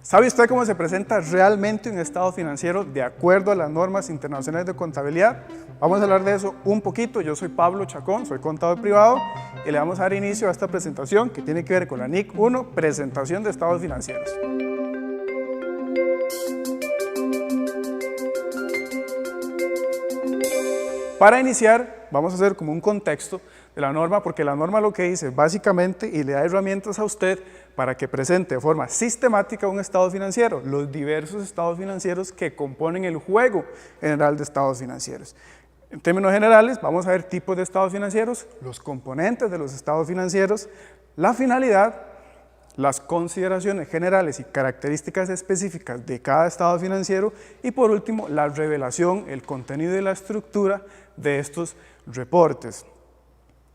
¿Sabe usted cómo se presenta realmente un estado financiero de acuerdo a las normas internacionales de contabilidad? Vamos a hablar de eso un poquito. Yo soy Pablo Chacón, soy contador privado y le vamos a dar inicio a esta presentación que tiene que ver con la NIC 1, presentación de estados financieros. Para iniciar, vamos a hacer como un contexto de la norma, porque la norma lo que dice básicamente y le da herramientas a usted para que presente de forma sistemática un estado financiero, los diversos estados financieros que componen el juego general de estados financieros. En términos generales, vamos a ver tipos de estados financieros, los componentes de los estados financieros, la finalidad, las consideraciones generales y características específicas de cada estado financiero y por último la revelación, el contenido y la estructura de estos reportes.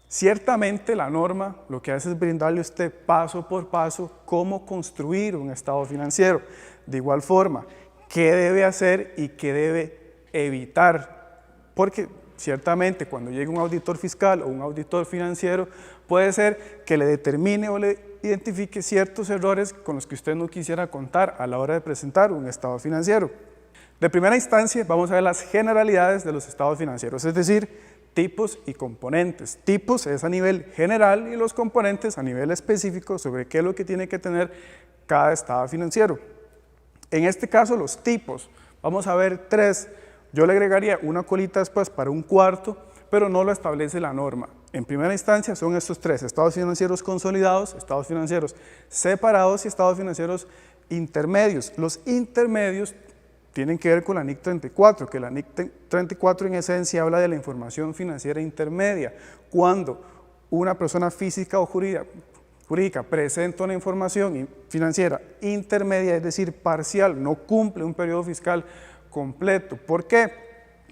Ciertamente la norma lo que hace es brindarle a usted paso por paso cómo construir un estado financiero. De igual forma, qué debe hacer y qué debe evitar, porque ciertamente cuando llegue un auditor fiscal o un auditor financiero puede ser que le determine o le identifique ciertos errores con los que usted no quisiera contar a la hora de presentar un estado financiero. De primera instancia vamos a ver las generalidades de los estados financieros, es decir, tipos y componentes. Tipos es a nivel general y los componentes a nivel específico sobre qué es lo que tiene que tener cada estado financiero. En este caso los tipos, vamos a ver tres. Yo le agregaría una colita después para un cuarto, pero no lo establece la norma. En primera instancia son estos tres: estados financieros consolidados, estados financieros separados y estados financieros intermedios. Los intermedios tienen que ver con la NIC 34, que la NIC 34 en esencia habla de la información financiera intermedia. Cuando una persona física o jurídica presenta una información financiera intermedia, es decir, parcial, no cumple un periodo fiscal completo. ¿Por qué?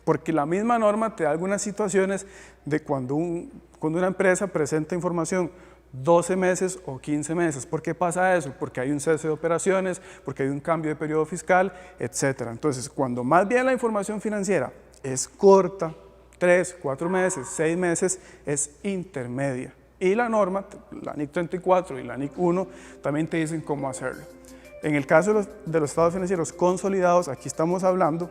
Porque la misma norma te da algunas situaciones de cuando una empresa presenta información 12 meses o 15 meses. ¿Por qué pasa eso? Porque hay un cese de operaciones, porque hay un cambio de periodo fiscal, etc. Entonces, cuando más bien la información financiera es corta, 3, 4 meses, 6 meses, es intermedia. Y la norma, la NIC 34 y la NIC 1, también te dicen cómo hacerlo. En el caso de los estados financieros consolidados, aquí estamos hablando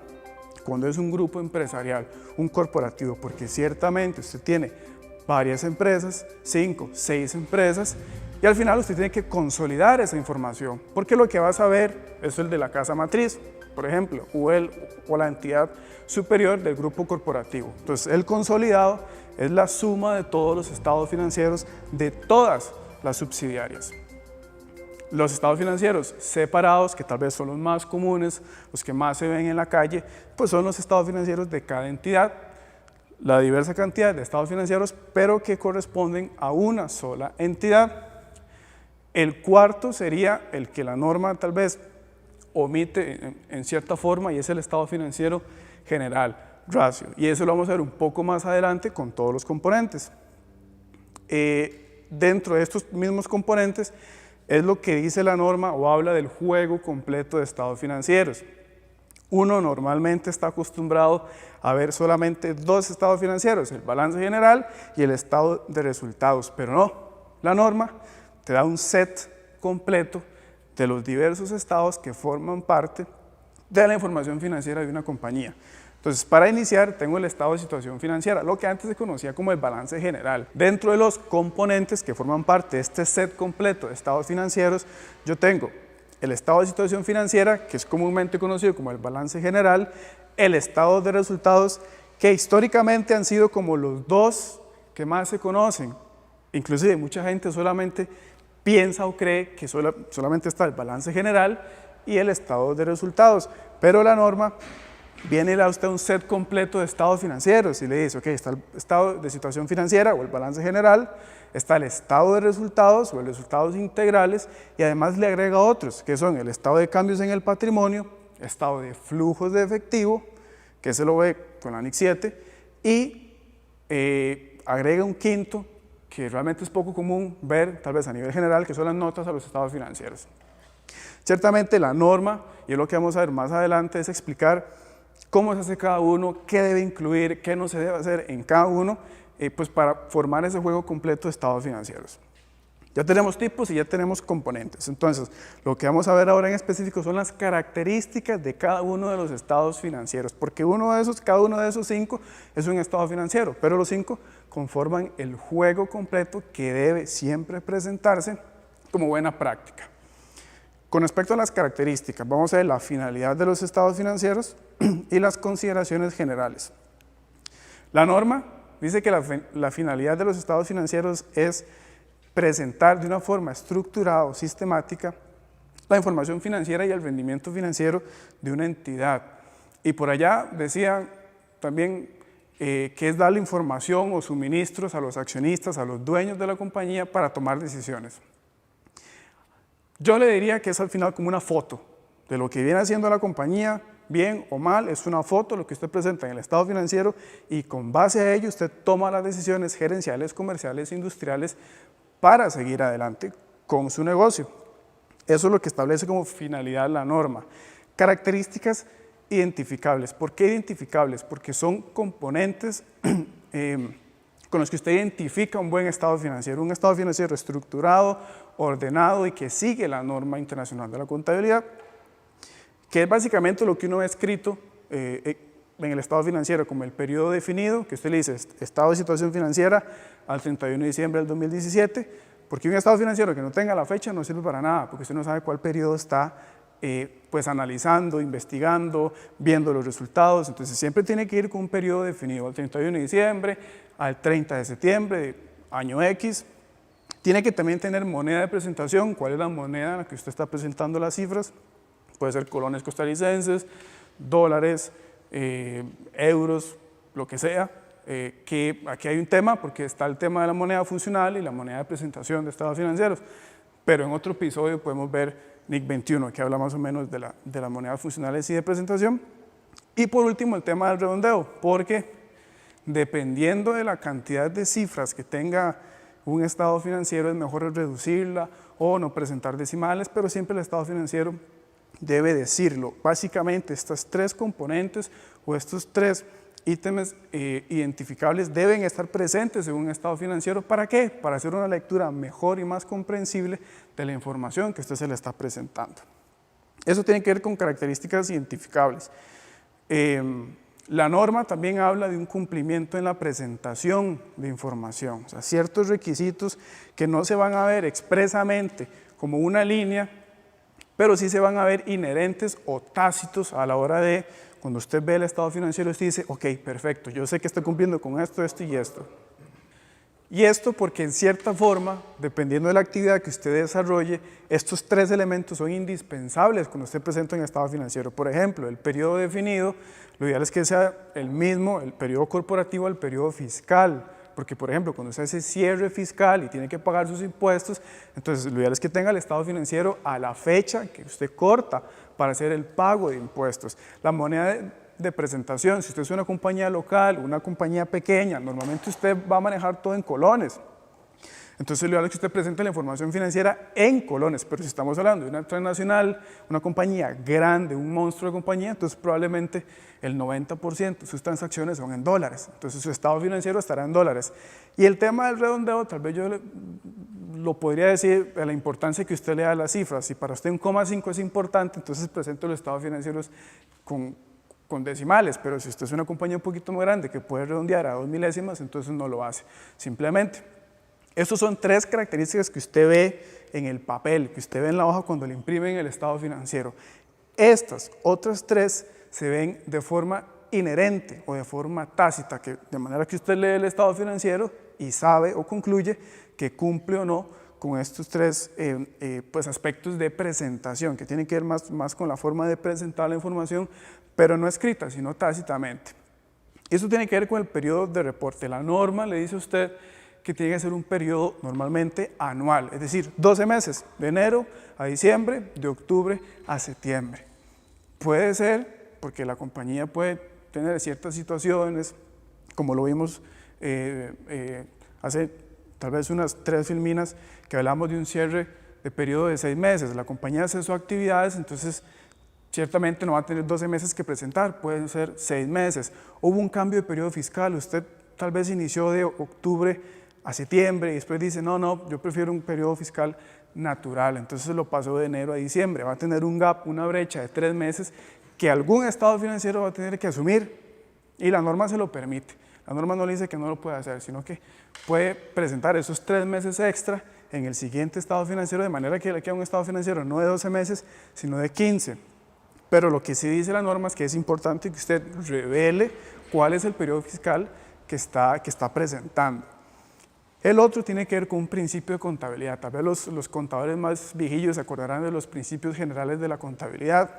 cuando es un grupo empresarial, un corporativo, porque ciertamente usted tiene varias empresas, 5, 6 empresas, y al final usted tiene que consolidar esa información, porque lo que va a saber es el de la casa matriz, por ejemplo, o la entidad superior del grupo corporativo. Entonces, el consolidado es la suma de todos los estados financieros de todas las subsidiarias. Los estados financieros separados, que tal vez son los más comunes, los que más se ven en la calle, pues son los estados financieros de cada entidad, la diversa cantidad de estados financieros, pero que corresponden a una sola entidad. El cuarto sería el que la norma tal vez omite en cierta forma y es el estado financiero general, ratio, y eso lo vamos a ver un poco más adelante con todos los componentes. Dentro de estos mismos componentes es lo que dice la norma o habla del juego completo de estados financieros. Uno normalmente está acostumbrado a ver solamente dos estados financieros, el balance general y el estado de resultados, pero no, la norma te da un set completo de los diversos estados que forman parte de la información financiera de una compañía. Entonces, para iniciar, tengo el estado de situación financiera, lo que antes se conocía como el balance general. Dentro de los componentes que forman parte de este set completo de estados financieros, yo tengo el estado de situación financiera, que es comúnmente conocido como el balance general, el estado de resultados, que históricamente han sido como los dos que más se conocen. Inclusive mucha gente solamente piensa o cree que solamente está el balance general y el estado de resultados, pero la norma viene y le da a usted un set completo de estados financieros y le dice, ok, está el estado de situación financiera o el balance general, está el estado de resultados o el resultados integrales y además le agrega otros, que son el estado de cambios en el patrimonio, estado de flujos de efectivo, que se lo ve con la NIC 7, y agrega un quinto, que realmente es poco común ver, tal vez a nivel general, que son las notas a los estados financieros. Ciertamente la norma, y es lo que vamos a ver más adelante, es explicar cómo se hace cada uno, qué debe incluir, qué no se debe hacer en cada uno, pues para formar ese juego completo de estados financieros. Ya tenemos tipos y ya tenemos componentes. Entonces, lo que vamos a ver ahora en específico son las características de cada uno de los estados financieros, porque cada uno de esos 5 es un estado financiero, pero los 5 conforman el juego completo que debe siempre presentarse como buena práctica. Con respecto a las características, vamos a ver la finalidad de los estados financieros y las consideraciones generales. La norma dice que la finalidad de los estados financieros es presentar de una forma estructurada o sistemática la información financiera y el rendimiento financiero de una entidad. Y por allá decía también que es darle información o suministros a los accionistas, a los dueños de la compañía para tomar decisiones. Yo le diría que es al final como una foto de lo que viene haciendo la compañía, bien o mal, es una foto lo que usted presenta en el estado financiero y con base a ello usted toma las decisiones gerenciales, comerciales, industriales para seguir adelante con su negocio. Eso es lo que establece como finalidad la norma. Características identificables. ¿Por qué identificables? Porque son componentes con los que usted identifica un buen estado financiero estructurado, ordenado y que sigue la norma internacional de la contabilidad, que es básicamente lo que uno ve escrito en el estado financiero, como el periodo definido, que usted le dice estado de situación financiera al 31 de diciembre del 2017, porque un estado financiero que no tenga la fecha no sirve para nada, porque usted no sabe cuál periodo está pues analizando, investigando, viendo los resultados. Entonces siempre tiene que ir con un periodo definido, al 31 de diciembre, al 30 de septiembre, año X. Tiene que también tener moneda de presentación, cuál es la moneda en la que usted está presentando las cifras, puede ser colones costarricenses, dólares, euros, lo que sea, que aquí hay un tema porque está el tema de la moneda funcional y la moneda de presentación de estados financieros, pero en otro episodio podemos ver NIC 21 que habla más o menos de las monedas funcionales y de presentación. Y por último el tema del redondeo, porque dependiendo de la cantidad de cifras que tenga un estado financiero es mejor reducirla o no presentar decimales, pero siempre el estado financiero debe decirlo. Básicamente estas 3 componentes o estos 3 ítems identificables deben estar presentes en un estado financiero. ¿Para qué? Para hacer una lectura mejor y más comprensible de la información que usted se le está presentando. Eso tiene que ver con características identificables. La norma también habla de un cumplimiento en la presentación de información, o sea, ciertos requisitos que no se van a ver expresamente como una línea, pero sí se van a ver inherentes o tácitos a la hora de, cuando usted ve el estado financiero, usted dice, ok, perfecto, yo sé que estoy cumpliendo con esto, esto y esto. Y esto porque en cierta forma, dependiendo de la actividad que usted desarrolle, estos 3 elementos son indispensables cuando usted presenta un estado financiero. Por ejemplo, el periodo definido, lo ideal es que sea el mismo, el periodo corporativo al periodo fiscal, porque por ejemplo, cuando usted hace cierre fiscal y tiene que pagar sus impuestos, entonces lo ideal es que tenga el estado financiero a la fecha que usted corta para hacer el pago de impuestos. La moneda de presentación, si usted es una compañía local, una compañía pequeña, normalmente usted va a manejar todo en colones. Entonces lo ideal es que usted presente la información financiera en colones, pero si estamos hablando de una transnacional, una compañía grande, un monstruo de compañía, entonces probablemente el 90% de sus transacciones son en dólares, entonces su estado financiero estará en dólares. Y el tema del redondeo, tal vez yo lo podría decir de la importancia que usted le da a las cifras. Si para usted un 0,5 es importante, entonces presente los estados financieros con decimales, pero si usted es una compañía un poquito más grande que puede redondear a 2 milésimas, entonces no lo hace, simplemente. Estas son 3 características que usted ve en el papel, que usted ve en la hoja cuando le imprimen el estado financiero. Estas otras 3 se ven de forma inherente o de forma tácita, de manera que usted lee el estado financiero y sabe o concluye que cumple o no con estos 3 pues aspectos de presentación, que tienen que ver más con la forma de presentar la información, pero no escrita, sino tácitamente. Eso tiene que ver con el periodo de reporte. La norma le dice a usted que tiene que ser un periodo normalmente anual, es decir, 12 meses, de enero a diciembre, de octubre a septiembre. Puede ser, porque la compañía puede tener ciertas situaciones, como lo vimos hace tal vez unas 3 filminas, que hablamos de un cierre de periodo de 6 meses. La compañía hace sus actividades, entonces ciertamente no va a tener 12 meses que presentar, pueden ser 6 meses. Hubo un cambio de periodo fiscal, usted tal vez inició de octubre a septiembre y después dice, no, yo prefiero un periodo fiscal natural, entonces lo pasó de enero a diciembre, va a tener un gap, una brecha de 3 meses que algún estado financiero va a tener que asumir y la norma se lo permite. La norma no le dice que no lo puede hacer, sino que puede presentar esos 3 meses extra en el siguiente estado financiero, de manera que le queda un estado financiero no de 12 meses, sino de 15. Pero lo que sí dice la norma es que es importante que usted revele cuál es el periodo fiscal que está presentando. El otro tiene que ver con un principio de contabilidad. Tal vez los contadores más viejillos se acordarán de los principios generales de la contabilidad.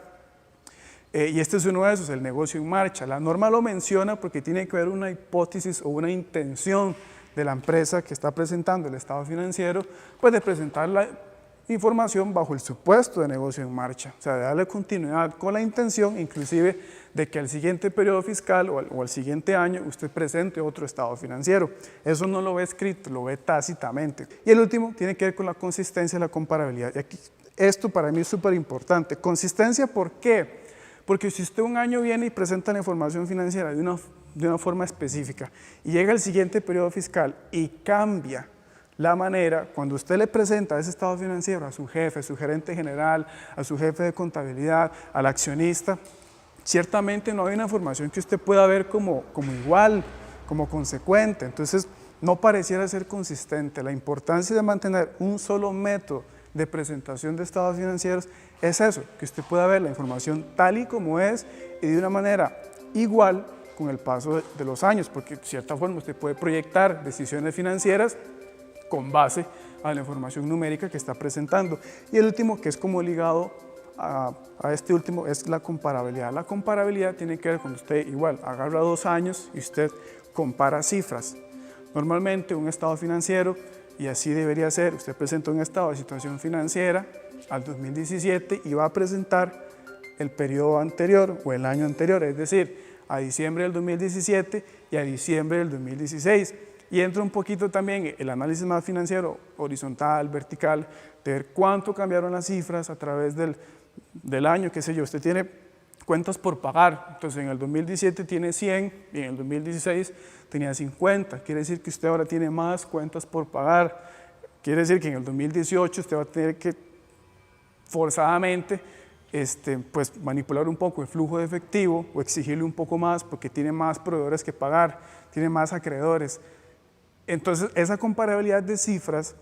Y este es uno de esos, el negocio en marcha. La norma lo menciona porque tiene que ver una hipótesis o una intención de la empresa que está presentando el estado financiero, pues de presentar la información bajo el supuesto de negocio en marcha, o sea, de darle continuidad con la intención, inclusive, de que al siguiente periodo fiscal o al siguiente año usted presente otro estado financiero. Eso no lo ve escrito, lo ve tácitamente. Y el último tiene que ver con la consistencia y la comparabilidad. Y aquí, esto para mí es súper importante. Consistencia, ¿por qué? Porque si usted un año viene y presenta la información financiera de una forma específica y llega el siguiente periodo fiscal y cambia la manera, cuando usted le presenta ese estado financiero a su jefe, a su gerente general, a su jefe de contabilidad, al accionista, ciertamente no hay una información que usted pueda ver como igual, como consecuente. Entonces, no pareciera ser consistente. La importancia de mantener un solo método de presentación de estados financieros es eso, que usted pueda ver la información tal y como es y de una manera igual con el paso de los años, porque de cierta forma usted puede proyectar decisiones financieras con base a la información numérica que está presentando. Y el último, que es como ligado a este último, es la comparabilidad. La comparabilidad tiene que ver con usted igual, agarra 2 años y usted compara cifras. Normalmente un estado financiero, y así debería ser, usted presenta un estado de situación financiera al 2017 y va a presentar el periodo anterior o el año anterior, es decir, a diciembre del 2017 y a diciembre del 2016. Y entra un poquito también el análisis más financiero, horizontal, vertical, de ver cuánto cambiaron las cifras a través del año, qué sé yo. Usted tiene cuentas por pagar, entonces en el 2017 tiene 100 y en el 2016 tenía 50. Quiere decir que usted ahora tiene más cuentas por pagar. Quiere decir que en el 2018 usted va a tener que forzadamente pues manipular un poco el flujo de efectivo o exigirle un poco más porque tiene más proveedores que pagar, tiene más acreedores. Entonces, esa comparabilidad de cifras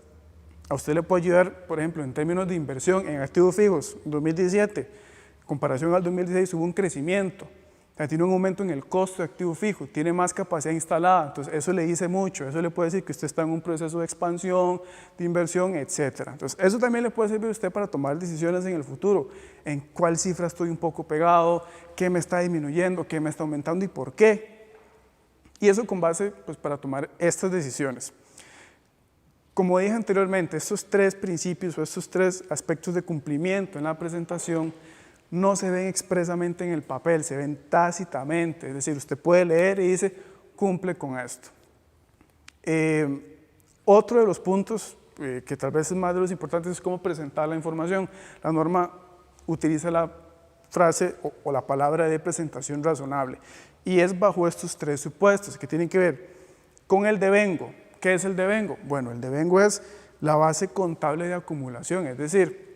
a usted le puede ayudar, por ejemplo, en términos de inversión en activos fijos. En 2017, en comparación al 2016, hubo un crecimiento. Tiene un aumento en el costo de activo fijo, tiene más capacidad instalada. Entonces, eso le dice mucho. Eso le puede decir que usted está en un proceso de expansión, de inversión, etc. Entonces, eso también le puede servir a usted para tomar decisiones en el futuro. En cuál cifra estoy un poco pegado, qué me está disminuyendo, qué me está aumentando y por qué. Y eso con base pues, para tomar estas decisiones. Como dije anteriormente, estos 3 principios o estos 3 aspectos de cumplimiento en la presentación no se ven expresamente en el papel, se ven tácitamente. Es decir, usted puede leer y dice, cumple con esto. Otro de los puntos que tal vez es más de los importantes es cómo presentar la información. La norma utiliza la frase o la palabra de presentación razonable. Y es bajo estos 3 supuestos que tienen que ver con el devengo. ¿Qué es el devengo? Bueno, el devengo es la base contable de acumulación, es decir,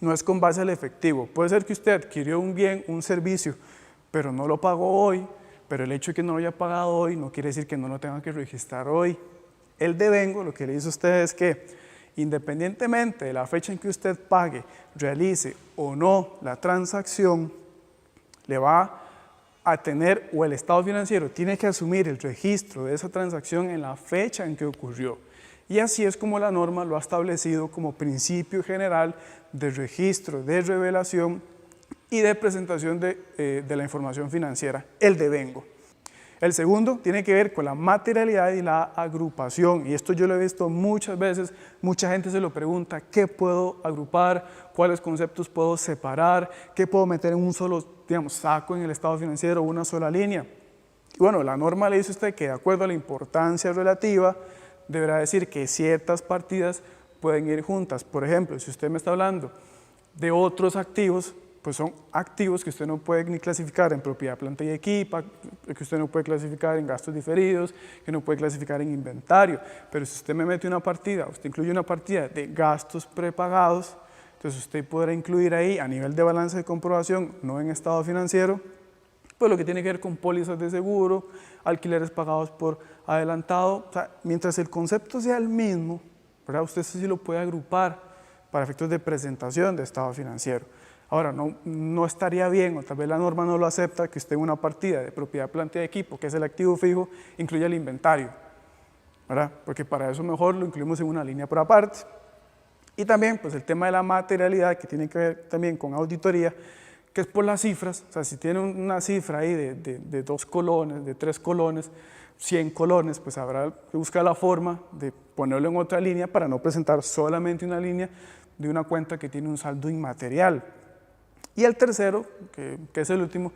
no es con base al efectivo. Puede ser que usted adquirió un bien, un servicio, pero no lo pagó hoy, pero el hecho de que no lo haya pagado hoy no quiere decir que no lo tenga que registrar hoy. El devengo lo que le dice a usted es que independientemente de la fecha en que usted pague, realice o no la transacción, le va a tener, o el estado financiero tiene que asumir el registro de esa transacción en la fecha en que ocurrió. Y así es como la norma lo ha establecido como principio general de registro, de revelación y de presentación de la información financiera, el devengo. El segundo tiene que ver con la materialidad y la agrupación, y esto yo lo he visto muchas veces, mucha gente se lo pregunta, ¿qué puedo agrupar? ¿Cuáles conceptos puedo separar? ¿Qué puedo meter en un solo, saco en el estado financiero o una sola línea? Y bueno, la norma le dice a usted que de acuerdo a la importancia relativa, deberá decir que ciertas partidas pueden ir juntas. Por ejemplo, si usted me está hablando de otros activos, pues son activos que usted no puede ni clasificar en propiedad, planta y equipo, que usted no puede clasificar en gastos diferidos, que no puede clasificar en inventario. Pero si usted me mete una partida, usted incluye una partida de gastos prepagados, entonces usted podrá incluir ahí a nivel de balance de comprobación, no en estado financiero, pues lo que tiene que ver con pólizas de seguro, alquileres pagados por adelantado. O sea, mientras el concepto sea el mismo, ¿verdad? Usted sí lo puede agrupar para efectos de presentación de estado financiero. Ahora, no estaría bien, o tal vez la norma no lo acepta, que usted en una partida de propiedad, planta y equipo, que es el activo fijo, incluya el inventario, ¿verdad? Porque para eso mejor lo incluimos en una línea por aparte. Y también, pues el tema de la materialidad, que tiene que ver también con auditoría, que es por las cifras. O sea, si tiene una cifra ahí de 2 colones, de 3 colones, 100 colones, pues habrá que buscar la forma de ponerlo en otra línea para no presentar solamente una línea de una cuenta que tiene un saldo inmaterial. Y el tercero, que es el último,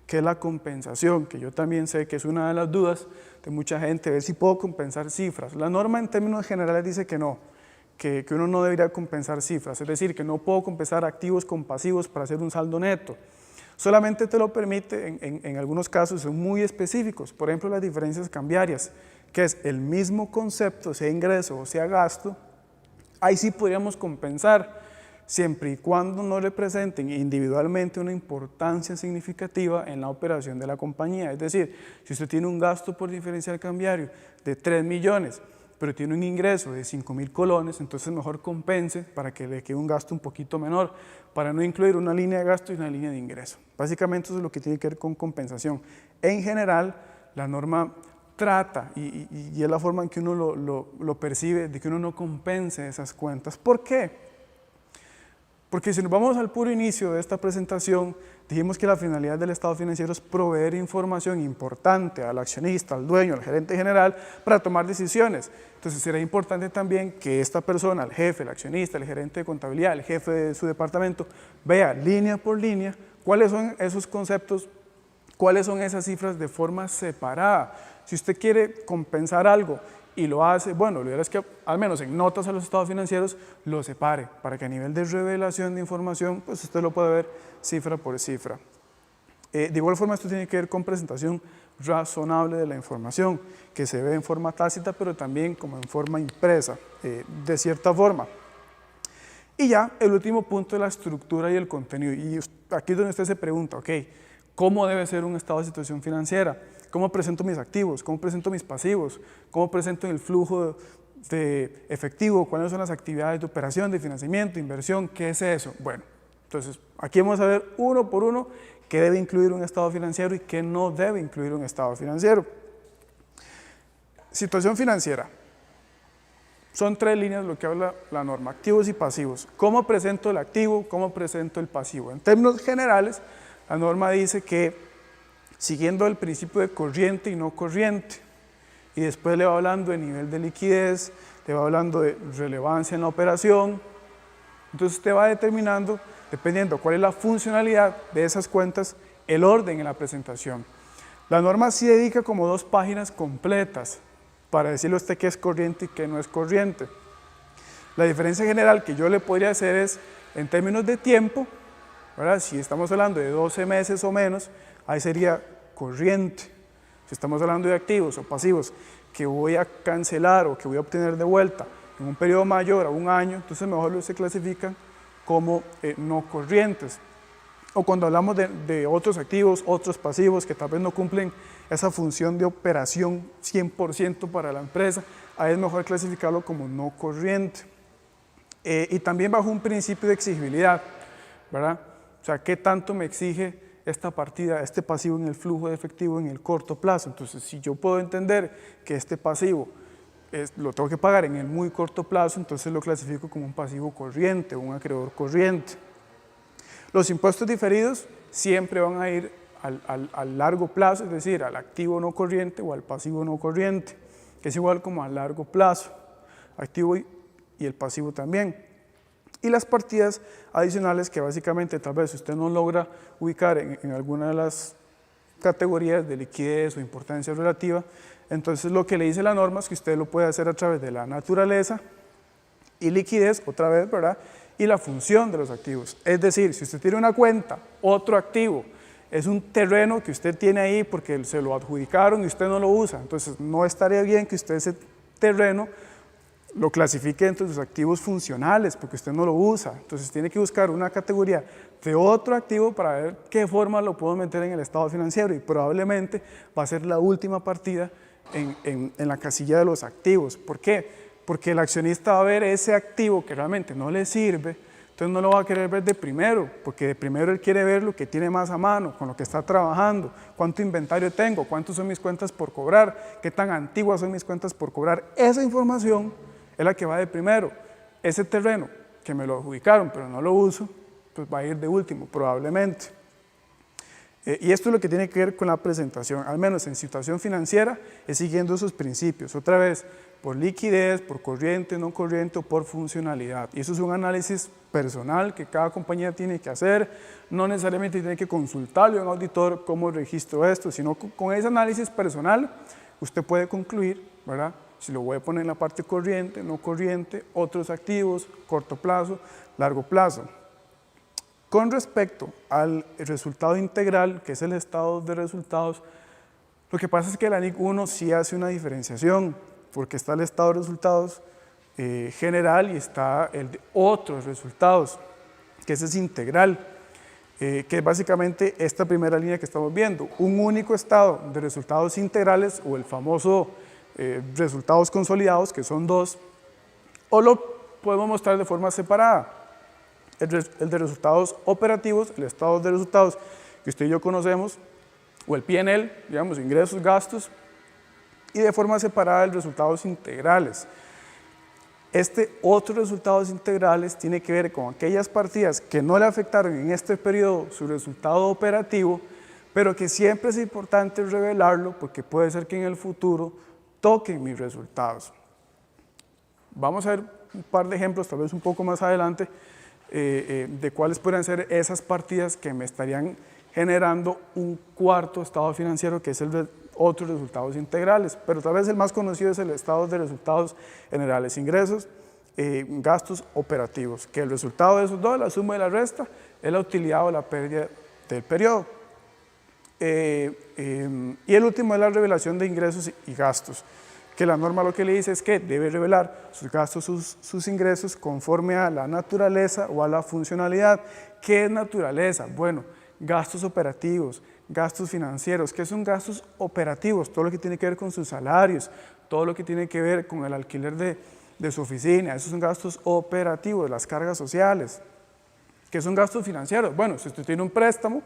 que es la compensación, que yo también sé que es una de las dudas de mucha gente, ver si puedo compensar cifras. La norma en términos generales dice que no, que uno no debería compensar cifras, es decir, que no puedo compensar activos con pasivos para hacer un saldo neto. Solamente te lo permite en algunos casos, son muy específicos, por ejemplo las diferencias cambiarias, que es el mismo concepto, sea ingreso o sea gasto, ahí sí podríamos compensar, siempre y cuando no representen individualmente una importancia significativa en la operación de la compañía. Es decir, si usted tiene un gasto por diferencial cambiario de 3 millones, pero tiene un ingreso de 5.000 colones, entonces mejor compense para que le quede un gasto un poquito menor, para no incluir una línea de gasto y una línea de ingreso. Básicamente eso es lo que tiene que ver con compensación. En general, la norma trata, y es la forma en que uno lo percibe, de que uno no compense esas cuentas. ¿Por qué? Porque si nos vamos al puro inicio de esta presentación, dijimos que la finalidad del estado financiero es proveer información importante al accionista, al dueño, al gerente general, para tomar decisiones. Entonces será importante también que esta persona, el jefe, el accionista, el gerente de contabilidad, el jefe de su departamento, vea línea por línea cuáles son esos conceptos, cuáles son esas cifras de forma separada. Si usted quiere compensar algo y lo hace, bueno, lo ideal es que al menos en notas a los estados financieros lo separe, para que a nivel de revelación de información, pues usted lo pueda ver cifra por cifra. De igual forma, esto tiene que ver con presentación razonable de la información, que se ve en forma tácita, pero también como en forma impresa, de cierta forma. Y ya, el último punto es la estructura y el contenido. Y aquí es donde usted se pregunta, ok, ¿cómo debe ser un estado de situación financiera? ¿Cómo presento mis activos? ¿Cómo presento mis pasivos? ¿Cómo presento el flujo de efectivo? ¿Cuáles son las actividades de operación, de financiamiento, inversión? ¿Qué es eso? Bueno, entonces aquí vamos a ver uno por uno qué debe incluir un estado financiero y qué no debe incluir un estado financiero. Situación financiera. Son 3 líneas lo que habla la norma, activos y pasivos. ¿Cómo presento el activo? ¿Cómo presento el pasivo? En términos generales, la norma dice que siguiendo el principio de corriente y no corriente, y después le va hablando de nivel de liquidez, le va hablando de relevancia en la operación, entonces usted va determinando, dependiendo cuál es la funcionalidad de esas cuentas, el orden en la presentación. La norma sí dedica como 2 páginas completas para decirle a usted qué es corriente y qué no es corriente. La diferencia general que yo le podría hacer es, en términos de tiempo, ¿verdad? Si estamos hablando de 12 meses o menos, ahí sería corriente. Si estamos hablando de activos o pasivos que voy a cancelar o que voy a obtener de vuelta en un periodo mayor a un año, entonces mejor se clasifican como no corrientes. O cuando hablamos de otros activos, otros pasivos que tal vez no cumplen esa función de operación 100% para la empresa, ahí es mejor clasificarlo como no corriente. Y también bajo un principio de exigibilidad, ¿verdad? O sea, ¿qué tanto me exige esta partida, este pasivo en el flujo de efectivo en el corto plazo? Entonces, si yo puedo entender que este pasivo lo tengo que pagar en el muy corto plazo, entonces lo clasifico como un pasivo corriente, un acreedor corriente. Los impuestos diferidos siempre van a ir al largo plazo, es decir, al activo no corriente o al pasivo no corriente, que es igual como a largo plazo, activo y el pasivo también. Y las partidas adicionales que básicamente tal vez usted no logra ubicar en alguna de las categorías de liquidez o importancia relativa, entonces lo que le dice la norma es que usted lo puede hacer a través de la naturaleza y liquidez, otra vez, ¿verdad? y la función de los activos. Es decir, si usted tiene una cuenta, otro activo, es un terreno que usted tiene ahí porque se lo adjudicaron y usted no lo usa, entonces no estaría bien que usted ese terreno lo clasifique dentro de sus activos funcionales porque usted no lo usa. Entonces tiene que buscar una categoría de otro activo para ver qué forma lo puedo meter en el estado financiero y probablemente va a ser la última partida en la casilla de los activos. ¿Por qué? Porque el accionista va a ver ese activo que realmente no le sirve, entonces no lo va a querer ver de primero, porque de primero él quiere ver lo que tiene más a mano, con lo que está trabajando, cuánto inventario tengo, cuántos son mis cuentas por cobrar, qué tan antiguas son mis cuentas por cobrar. Esa información es la que va de primero. Ese terreno que me lo adjudicaron pero no lo uso, pues va a ir de último probablemente. Y esto es lo que tiene que ver con la presentación, al menos en situación financiera, es siguiendo esos principios. Otra vez, por liquidez, por corriente, no corriente o por funcionalidad. Y eso es un análisis personal que cada compañía tiene que hacer. No necesariamente tiene que consultarle a un auditor cómo registro esto, sino con ese análisis personal usted puede concluir, ¿verdad?, si lo voy a poner en la parte corriente, no corriente, otros activos, corto plazo, largo plazo. Con respecto al resultado integral, que es el estado de resultados, lo que pasa es que la NIC 1 sí hace una diferenciación, porque está el estado de resultados general y está el de otros resultados, que ese es integral, que es básicamente esta primera línea que estamos viendo, un único estado de resultados integrales o el famoso resultados consolidados, que son dos, o lo podemos mostrar de forma separada. El de resultados operativos, el estado de resultados que usted y yo conocemos, o el P&L, digamos, ingresos, gastos, y de forma separada el resultados integrales. Este otro resultados integrales tiene que ver con aquellas partidas que no le afectaron en este periodo su resultado operativo, pero que siempre es importante revelarlo porque puede ser que en el futuro toquen mis resultados. Vamos a ver un par de ejemplos, tal vez un poco más adelante, de cuáles pueden ser esas partidas que me estarían generando un cuarto estado financiero, que es el de otros resultados integrales, pero tal vez el más conocido es el estado de resultados generales, ingresos, gastos operativos, que el resultado de esos dos, la suma y la resta, es la utilidad o la pérdida del periodo. Y el último es la revelación de ingresos y gastos, que la norma lo que le dice es que debe revelar sus gastos, sus ingresos conforme a la naturaleza o a la funcionalidad. ¿Qué es naturaleza? Bueno, gastos operativos, gastos financieros. ¿Qué son gastos operativos? Todo lo que tiene que ver con sus salarios, todo lo que tiene que ver con el alquiler de su oficina, esos son gastos operativos, las cargas sociales. ¿Qué son gastos financieros? Bueno, si usted tiene un préstamo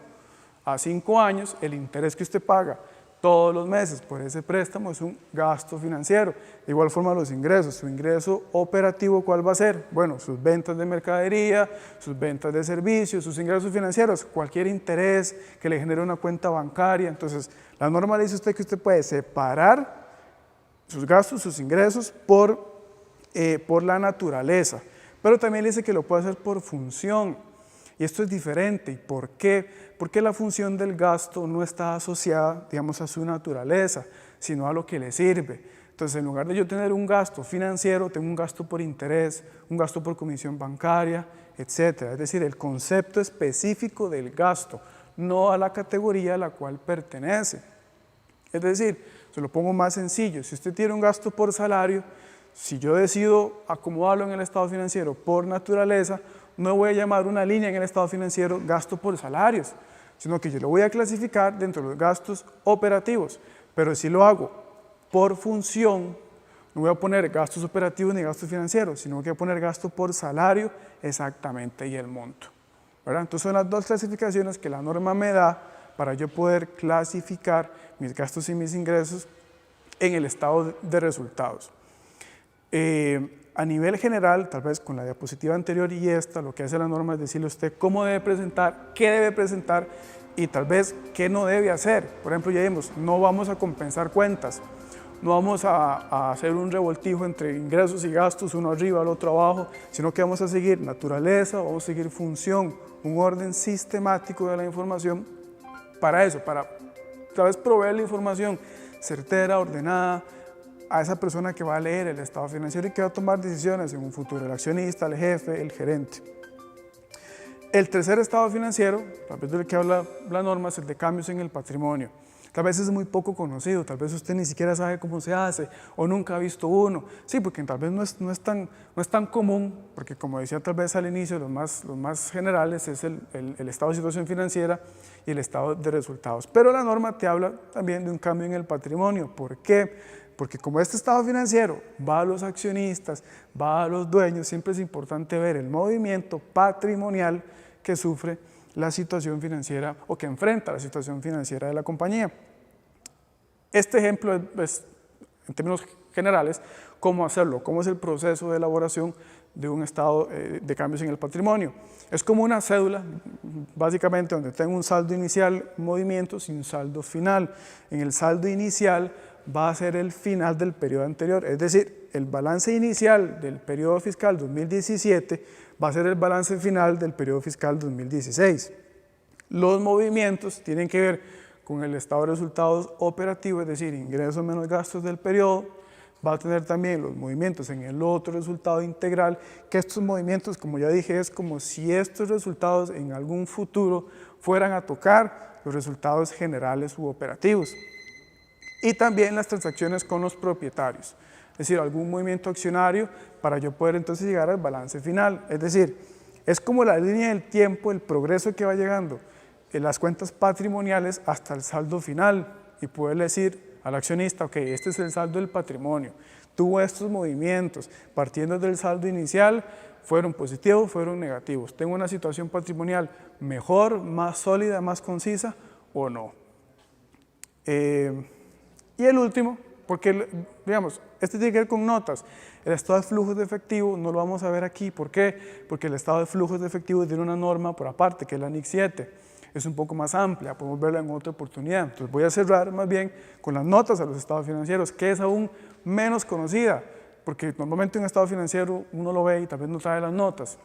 a 5 años, el interés que usted paga todos los meses por ese préstamo es un gasto financiero. De igual forma los ingresos, su ingreso operativo, ¿cuál va a ser? Bueno, sus ventas de mercadería, sus ventas de servicios, sus ingresos financieros, cualquier interés que le genere una cuenta bancaria. Entonces, la norma le dice a usted que usted puede separar sus gastos, sus ingresos por la naturaleza, pero también le dice que lo puede hacer por función. Y esto es diferente. ¿Y por qué? Porque la función del gasto no está asociada, digamos, a su naturaleza, sino a lo que le sirve. Entonces, en lugar de yo tener un gasto financiero, tengo un gasto por interés, un gasto por comisión bancaria, etc. Es decir, el concepto específico del gasto, no a la categoría a la cual pertenece. Es decir, se lo pongo más sencillo, si usted tiene un gasto por salario, si yo decido acomodarlo en el estado financiero por naturaleza, no voy a llamar una línea en el estado financiero gasto por salarios, sino que yo lo voy a clasificar dentro de los gastos operativos. Pero si lo hago por función, no voy a poner gastos operativos ni gastos financieros, sino que voy a poner gasto por salario exactamente y el monto, ¿verdad? Entonces son las dos clasificaciones que la norma me da para yo poder clasificar mis gastos y mis ingresos en el estado de resultados. A nivel general, tal vez con la diapositiva anterior y esta, lo que hace la norma es decirle a usted cómo debe presentar, qué debe presentar y tal vez qué no debe hacer. Por ejemplo, ya vimos, no vamos a compensar cuentas, no vamos a hacer un revoltijo entre ingresos y gastos, uno arriba, el otro abajo, sino que vamos a seguir naturaleza, vamos a seguir función, un orden sistemático de la información para eso, para tal vez proveer la información certera, ordenada, a esa persona que va a leer el estado financiero y que va a tomar decisiones en un futuro, el accionista, el jefe, el gerente. El tercer estado financiero, tal vez del que habla la norma, es el de cambios en el patrimonio. Tal vez es muy poco conocido, tal vez usted ni siquiera sabe cómo se hace o nunca ha visto uno. Sí, porque tal vez no es tan común, porque como decía tal vez al inicio, los más generales es el estado de situación financiera y el estado de resultados. Pero la norma te habla también de un cambio en el patrimonio. ¿Por qué? Porque como este estado financiero va a los accionistas, va a los dueños, siempre es importante ver el movimiento patrimonial que sufre la situación financiera o que enfrenta la situación financiera de la compañía. Este ejemplo es, en términos generales, cómo hacerlo, cómo es el proceso de elaboración de un estado de cambios en el patrimonio. Es como una cédula, básicamente, donde tengo un saldo inicial, movimientos y un saldo final. En el saldo inicial va a ser el final del periodo anterior, es decir, el balance inicial del periodo fiscal 2017 va a ser el balance final del periodo fiscal 2016. Los movimientos tienen que ver con el estado de resultados operativo, es decir, ingresos menos gastos del periodo. Va a tener también los movimientos en el otro resultado integral, que estos movimientos, como ya dije, es como si estos resultados en algún futuro fueran a tocar los resultados generales u operativos. Y también las transacciones con los propietarios, es decir, algún movimiento accionario para yo poder entonces llegar al balance final. Es decir, es como la línea del tiempo, el progreso que va llegando en las cuentas patrimoniales hasta el saldo final y poder decir al accionista, ok, este es el saldo del patrimonio, tuvo estos movimientos, partiendo del saldo inicial, fueron positivos, fueron negativos, tengo una situación patrimonial mejor, más sólida, más concisa o no. Y el último, porque digamos, este tiene que ver con notas, el estado de flujos de efectivo no lo vamos a ver aquí, ¿por qué? Porque el estado de flujos de efectivo tiene una norma por aparte, que es la NIC 7, es un poco más amplia, podemos verla en otra oportunidad. Entonces voy a cerrar más bien con las notas a los estados financieros, que es aún menos conocida, porque normalmente un estado financiero uno lo ve y tal vez no trae las notas,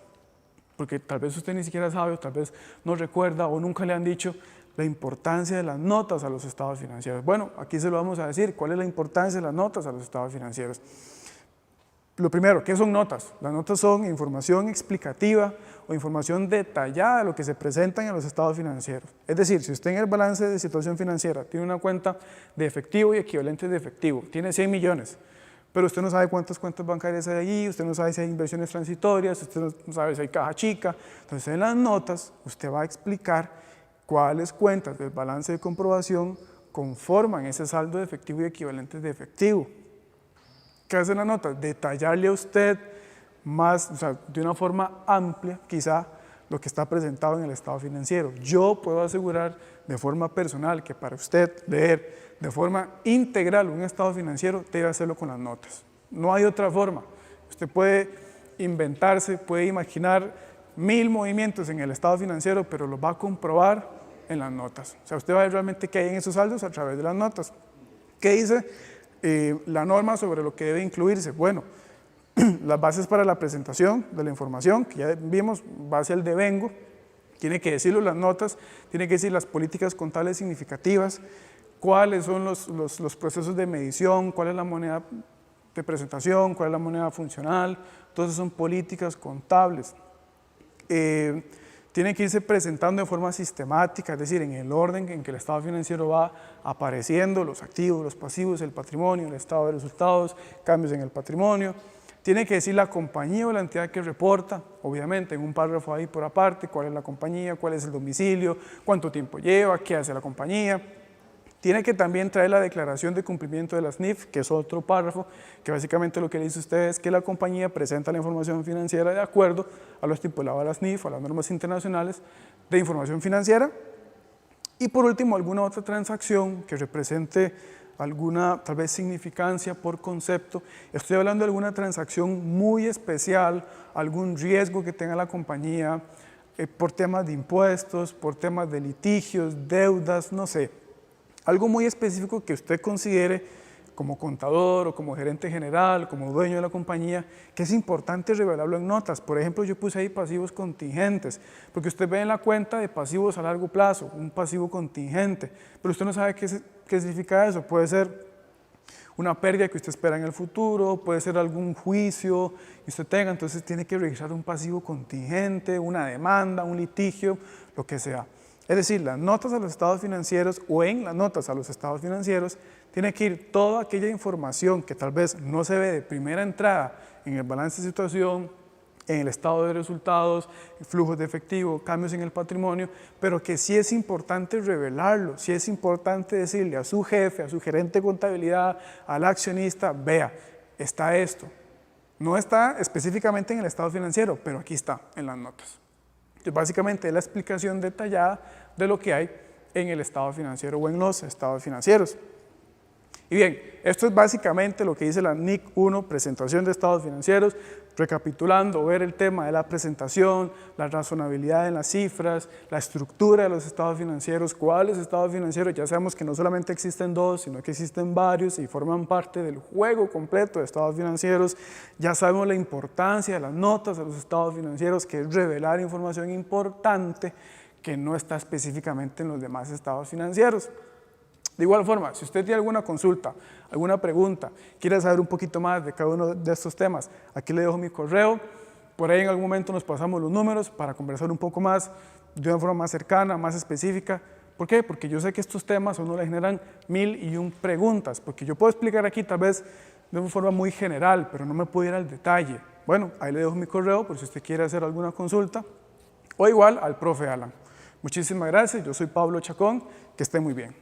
porque tal vez usted ni siquiera sabe, o tal vez no recuerda o nunca le han dicho la importancia de las notas a los estados financieros. Bueno, aquí se lo vamos a decir, ¿cuál es la importancia de las notas a los estados financieros? Lo primero, ¿qué son notas? Las notas son información explicativa o información detallada de lo que se presenta en los estados financieros. Es decir, si usted en el balance de situación financiera tiene una cuenta de efectivo y equivalentes de efectivo, tiene 100 millones, pero usted no sabe cuántas cuentas bancarias hay allí, usted no sabe si hay inversiones transitorias, usted no sabe si hay caja chica, entonces en las notas usted va a explicar cuáles cuentas del balance de comprobación conforman ese saldo de efectivo y equivalentes de efectivo. ¿Qué hace la nota? Detallarle a usted más, o sea, de una forma amplia, quizá, lo que está presentado en el estado financiero. Yo puedo asegurar de forma personal que para usted leer de forma integral un estado financiero debe hacerlo con las notas. No hay otra forma. Usted puede inventarse, puede imaginar 1000 movimientos en el estado financiero, pero los va a comprobar en las notas. O sea, usted va a ver realmente qué hay en esos saldos a través de las notas. ¿Qué dice la norma sobre lo que debe incluirse? Bueno, las bases para la presentación de la información, que ya vimos, base al devengo, tiene que decirlo las notas, tiene que decir las políticas contables significativas, cuáles son los procesos de medición, cuál es la moneda de presentación, cuál es la moneda funcional, entonces son políticas contables. Tiene que irse presentando de forma sistemática, es decir, en el orden en que el estado financiero va apareciendo, los activos, los pasivos, el patrimonio, el estado de resultados, cambios en el patrimonio. Tiene que decir la compañía o la entidad que reporta, obviamente en un párrafo ahí por aparte, cuál es la compañía, cuál es el domicilio, cuánto tiempo lleva, qué hace la compañía. Tiene que también traer la declaración de cumplimiento de las NIF, que es otro párrafo, que básicamente lo que le dice a usted es que la compañía presenta la información financiera de acuerdo a lo estipulado a las NIF, a las normas internacionales de información financiera. Y por último, alguna otra transacción que represente alguna tal vez significancia por concepto. Estoy hablando de alguna transacción muy especial, algún riesgo que tenga la compañía por temas de impuestos, por temas de litigios, deudas, no sé. Algo muy específico que usted considere como contador o como gerente general, como dueño de la compañía, que es importante revelarlo en notas. Por ejemplo, yo puse ahí pasivos contingentes, porque usted ve en la cuenta de pasivos a largo plazo, un pasivo contingente, pero usted no sabe qué significa eso. Puede ser una pérdida que usted espera en el futuro, puede ser algún juicio que usted tenga, entonces tiene que registrar un pasivo contingente, una demanda, un litigio, lo que sea. Es decir, las notas a los estados financieros o en las notas a los estados financieros tiene que ir toda aquella información que tal vez no se ve de primera entrada en el balance de situación, en el estado de resultados, flujos de efectivo, cambios en el patrimonio, pero que sí es importante revelarlo, sí es importante decirle a su jefe, a su gerente de contabilidad, al accionista, vea, está esto. No está específicamente en el estado financiero, pero aquí está, en las notas. Entonces, básicamente es la explicación detallada de lo que hay en el estado financiero o en los estados financieros. Y bien, esto es básicamente lo que dice la NIC 1, presentación de estados financieros, recapitulando, ver el tema de la presentación, la razonabilidad en las cifras, la estructura de los estados financieros, cuáles estados financieros, ya sabemos que no solamente existen dos, sino que existen varios y forman parte del juego completo de estados financieros, ya sabemos la importancia de las notas de los estados financieros, que es revelar información importante que no está específicamente en los demás estados financieros. De igual forma, si usted tiene alguna consulta, alguna pregunta, quiere saber un poquito más de cada uno de estos temas, aquí le dejo mi correo, por ahí en algún momento nos pasamos los números para conversar un poco más, de una forma más cercana, más específica. ¿Por qué? Porque yo sé que estos temas a uno le generan 1001 preguntas, porque yo puedo explicar aquí tal vez de una forma muy general, pero no me puedo ir al detalle. Bueno, ahí le dejo mi correo por si usted quiere hacer alguna consulta, o igual al profe Alan. Muchísimas gracias, yo soy Pablo Chacón, que esté muy bien.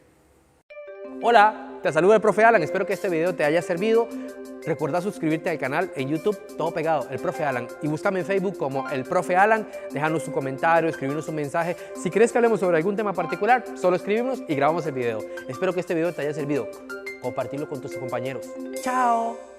Hola, te saluda el profe Alan, espero que este video te haya servido. Recuerda suscribirte al canal en YouTube, todo pegado, el profe Alan. Y búscame en Facebook como el profe Alan, déjanos tu comentario, escribirnos un mensaje. Si quieres que hablemos sobre algún tema particular, solo escríbenos y grabamos el video. Espero que este video te haya servido. Compartirlo con tus compañeros. ¡Chao!